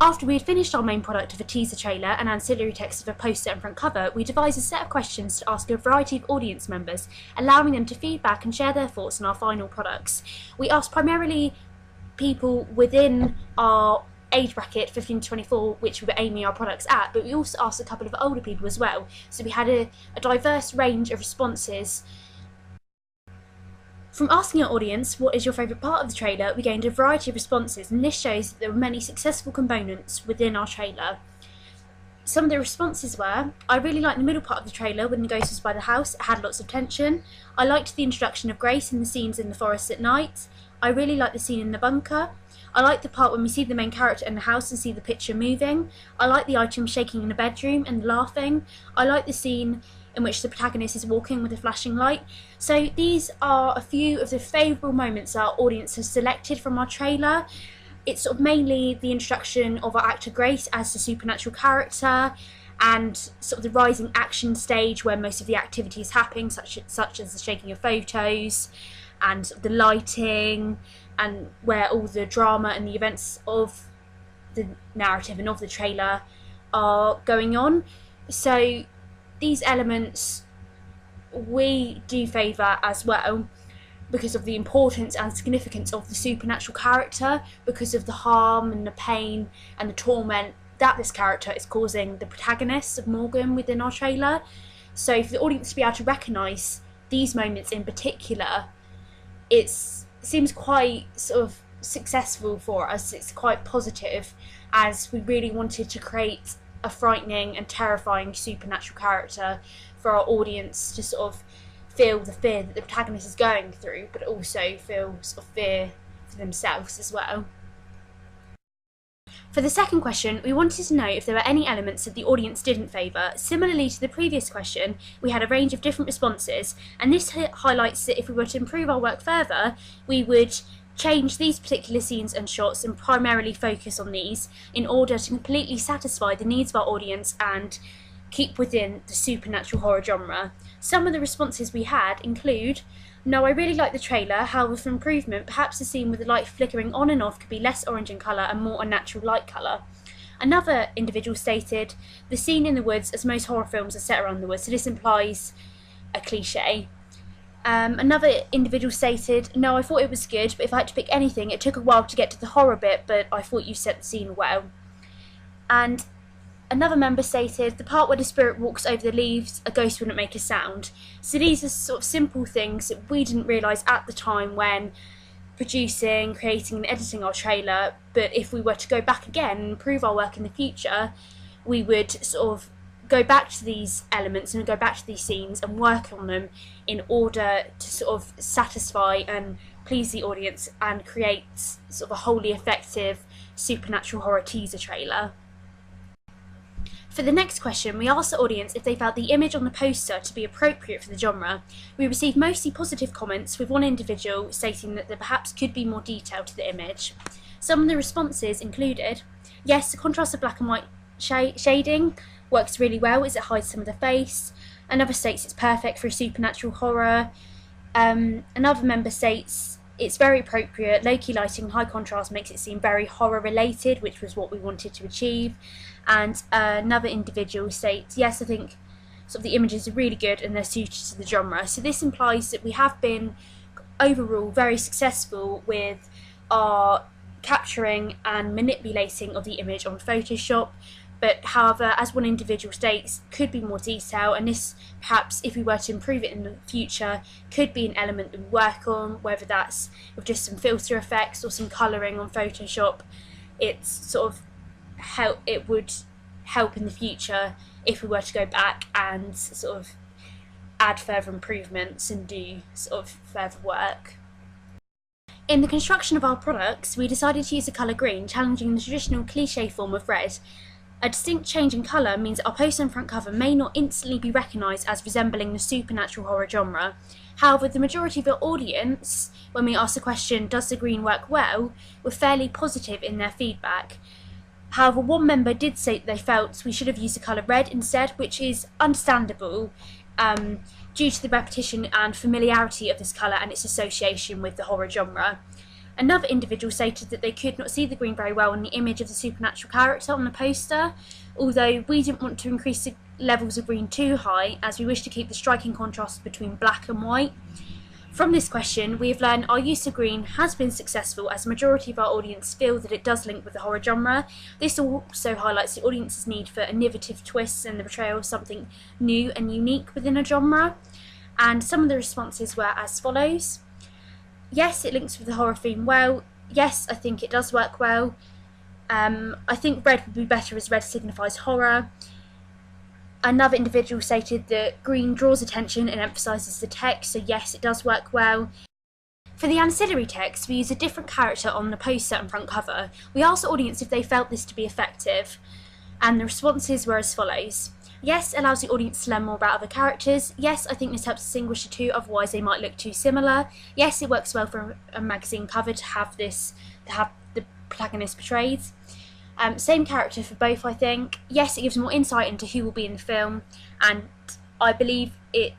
After we had finished our main product of a teaser trailer and ancillary text of a poster and front cover, we devised a set of questions to ask a variety of audience members, allowing them to feedback and share their thoughts on our final products. We asked primarily people within our age bracket 15 to 24, which we were aiming our products at, but we also asked a couple of older people as well, so we had a diverse range of responses. From asking our audience what is your favourite part of the trailer, we gained a variety of responses, and this shows that there were many successful components within our trailer. Some of the responses were: I really liked the middle part of the trailer when the ghost was by the house, it had lots of tension. I liked the introduction of Grace and the scenes in the forest at night. I really liked the scene in the bunker. I like the part when we see the main character in the house and see the picture moving. I like the items shaking in the bedroom and laughing. I like the scene in which the protagonist is walking with a flashing light. So these are a few of the favourable moments our audience has selected from our trailer. It's sort of mainly the introduction of our actor Grace as the supernatural character, and sort of the rising action stage where most of the activity is happening, such as the shaking of photos and the lighting, and where all the drama and the events of the narrative and of the trailer are going on. So these elements we do favour as well, because of the importance and significance of the supernatural character, because of the harm and the pain and the torment that this character is causing the protagonist of Morgan within our trailer. So for the audience to be able to recognise these moments in particular, it seems quite sort of successful for us. It's quite positive, as we really wanted to create a frightening and terrifying supernatural character for our audience to sort of feel the fear that the protagonist is going through, but also feel sort of fear for themselves as well. For the second question, we wanted to know if there were any elements that the audience didn't favour. Similarly to the previous question, we had a range of different responses, and this highlights that if we were to improve our work further, we would change these particular scenes and shots and primarily focus on these in order to completely satisfy the needs of our audience and keep within the supernatural horror genre. Some of the responses we had include: no, I really like the trailer, however for improvement, perhaps the scene with the light flickering on and off could be less orange in colour and more a natural light colour. Another individual stated, the scene in the woods, as most horror films are set around the woods, so this implies a cliche. Another individual stated, no, I thought it was good, but if I had to pick anything, it took a while to get to the horror bit, but I thought you set the scene well. And another member stated, the part where the spirit walks over the leaves, a ghost wouldn't make a sound. So these are sort of simple things that we didn't realise at the time when producing, creating and editing our trailer, but if we were to go back again and improve our work in the future, we would sort of go back to these elements and go back to these scenes and work on them in order to sort of satisfy and please the audience and create sort of a wholly effective supernatural horror teaser trailer. For the next question, we asked the audience if they felt the image on the poster to be appropriate for the genre. We received mostly positive comments, with one individual stating that there perhaps could be more detail to the image. Some of the responses included: yes, the contrast of black and white shading works really well as it hides some of the face. Another states it's perfect for a supernatural horror. Another member states it's very appropriate, low-key lighting and high contrast makes it seem very horror related, which was what we wanted to achieve. And another individual states, yes, I think sort of the images are really good and they're suited to the genre. So this implies that we have been overall very successful with our capturing and manipulating of the image on Photoshop, but however, as one individual states, could be more detail, and this perhaps, if we were to improve it in the future, could be an element that we work on, whether that's with just some filter effects or some colouring on Photoshop. It's sort of it would help in the future if we were to go back and sort of add further improvements and do sort of further work. In the construction of our products, we decided to use the colour green, challenging the traditional cliché form of red. A distinct change in colour means that our poster and front cover may not instantly be recognised as resembling the supernatural horror genre. However, the majority of our audience, when we asked the question, does the green work well, were fairly positive in their feedback. However, one member did say that they felt we should have used the colour red instead, which is understandable due to the repetition and familiarity of this colour and its association with the horror genre. Another individual stated that they could not see the green very well in the image of the supernatural character on the poster, although we didn't want to increase the levels of green too high, as we wish to keep the striking contrast between black and white. From this question, we have learned our use of green has been successful, as the majority of our audience feel that it does link with the horror genre. This also highlights the audience's need for innovative twists and the portrayal of something new and unique within a genre. And some of the responses were as follows. Yes, it links with the horror theme well. Yes, I think it does work well. I think red would be better as red signifies horror. Another individual stated that green draws attention and emphasises the text, so yes, it does work well. For the ancillary text, we use a different character on the poster and front cover. We asked the audience if they felt this to be effective, and the responses were as follows. Yes, allows the audience to learn more about other characters. Yes, I think this helps distinguish the two, otherwise they might look too similar. Yes, it works well for a magazine cover to have the protagonist portrayed. Same character for both, I think. Yes, it gives more insight into who will be in the film, and I believe it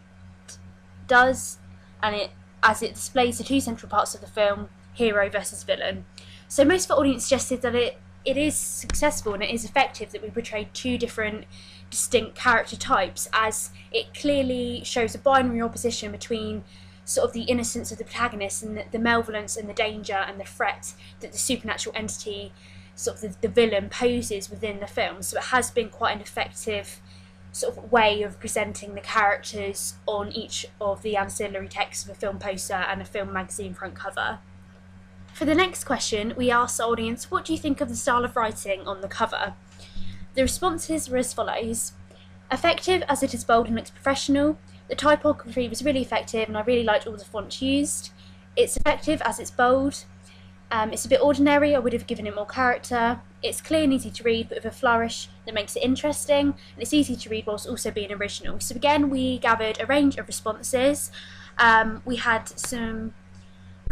does, and as it displays the two central parts of the film, hero versus villain. So most of the audience suggested that it is successful and it is effective that we portrayed two different distinct character types, as it clearly shows a binary opposition between sort of the innocence of the protagonist and the malevolence and the danger and the threat that the supernatural entity, sort of the villain, poses within the film. So it has been quite an effective sort of way of presenting the characters on each of the ancillary texts of a film poster and a film magazine front cover. For the next question, we asked the audience, what do you think of the style of writing on the cover? The responses were as follows. Effective, as it is bold and looks professional. The typography was really effective and I really liked all the fonts used. It's effective as it's bold. It's a bit ordinary, I would have given it more character. It's clear and easy to read, but with a flourish that makes it interesting, and it's easy to read whilst also being original. So again, we gathered a range of responses. We had some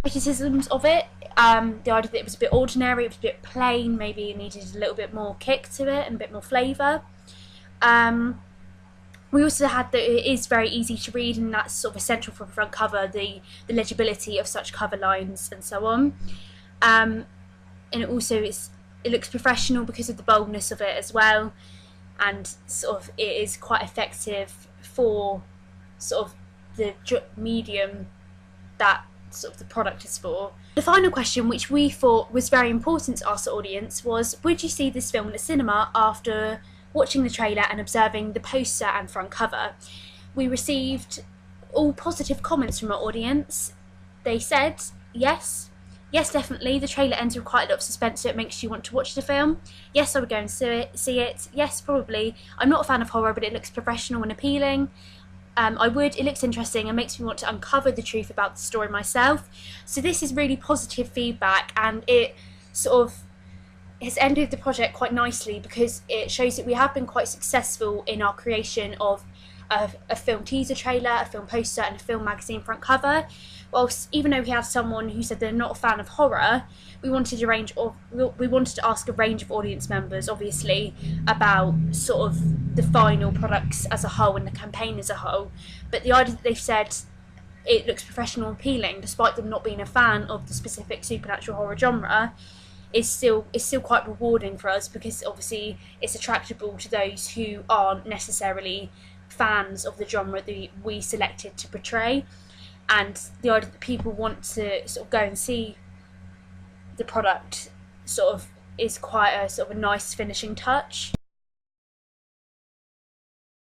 criticisms of it. The idea that it was a bit ordinary, it was a bit plain, maybe it needed a little bit more kick to it and a bit more flavour. We also had that it is very easy to read, and that's sort of essential for the front cover, the legibility of such cover lines and so on. And it also it looks professional because of the boldness of it as well, and sort of it is quite effective for sort of the medium that sort of the product is for. The final question, which we thought was very important to ask the audience, was would you see this film in the cinema after watching the trailer and observing the poster and front cover? We received all positive comments from our audience. They said yes, definitely, the trailer ends with quite a lot of suspense, so it makes you want to watch the film. Yes, I would go and see it. Yes, probably. I'm not a fan of horror, but it looks professional and appealing. It looks interesting and makes me want to uncover the truth about the story myself. So this is really positive feedback, and it sort of has ended the project quite nicely because it shows that we have been quite successful in our creation of a film teaser trailer, a film poster and a film magazine front cover. Whilst even though we have someone who said they're not a fan of horror, we wanted to ask a range of audience members, obviously, about sort of the final products as a whole and the campaign as a whole. But the idea that they've said it looks professional and appealing, despite them not being a fan of the specific supernatural horror genre, is still quite rewarding for us, because obviously it's attractable to those who aren't necessarily fans of the genre that we selected to portray. And the idea that people want to sort of go and see the product sort of is quite a sort of a nice finishing touch.